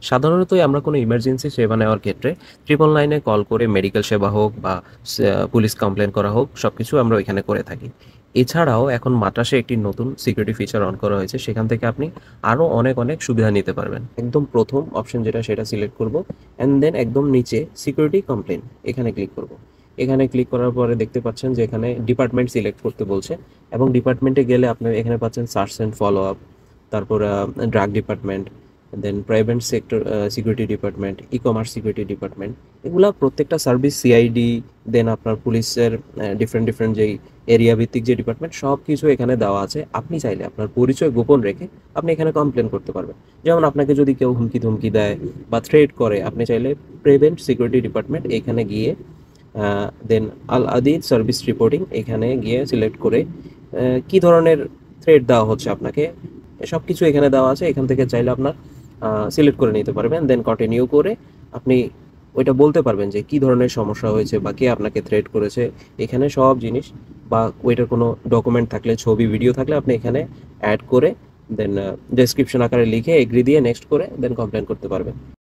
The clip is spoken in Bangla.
সাধারণতই আমরা কোনো ইমার্জেন্সি সেবা নেওয়ার ক্ষেত্রে 999 এ কল করে মেডিকেল সেবা হোক বা পুলিশ কমপ্লেন করা হোক সবকিছু আমরা ওইখানে করে থাকি। এছাড়াও এখন মাটাসে একটি নতুন সিকিউরিটি ফিচার অন করা হয়েছে। সেখান থেকে আপনি আরও অনেক সুবিধা নিতে পারবেন। একদম প্রথম অপশন যেটা সেটা সিলেক্ট করব অ্যান্ড দেন একদম নিচে সিকিউরিটি কমপ্লেন এখানে ক্লিক করব। এখানে ক্লিক করার পরে দেখতে পাচ্ছেন যে এখানে ডিপার্টমেন্ট সিলেক্ট করতে বলছে এবং ডিপার্টমেন্টে গেলে আপনার এখানে পাচ্ছেন সার্চ অ্যান্ড ফলো আপ, তারপর drug department, then private sector security department, e commerce security department, এগুলা প্রত্যেকটা সার্ভিস সিআইডি, দেন আপনার পুলিশের ডিফারেন্ট যেই এরিয়া ভিত্তিক যে ডিপার্টমেন্ট সব কিছু এখানে দেওয়া আছে। আপনি চাইলে আপনার পরিচয় গোপন রেখে আপনি এখানে কমপ্লেন করতে পারবেন। যেমন আপনাকে যদি কেউ হুমকি ধুমকি দেয় বা থ্রেট করে, আপনি চাইলে প্রিভেন্ট সিকিউরিটি ডিপার্টমেন্ট এখানে গিয়ে দেন আল আদিদ সার্ভিস রিপোর্টিং এখানে গিয়ে সিলেক্ট করে কি ধরনের থ্রেট দেওয়া হচ্ছে আপনাকে সব কিছু এখানে দেওয়া আছে। এখান থেকে চাইলে আপনার সিলেক্ট করে নিতে পারবেন, দেন কন্টিনিউ করে আপনি ওইটা বলতে পারবেন যে কী ধরনের সমস্যা হয়েছে বা কে আপনাকে থ্রেট করেছে। এখানে সব জিনিস বা ওইটার কোনো ডকুমেন্ট থাকলে, ছবি ভিডিও থাকলে আপনি এখানে অ্যাড করে দেন ডেসক্রিপশন আকারে লিখে এগ্রি দিয়ে নেক্সট করে দেন কমপ্লেন করতে পারবেন।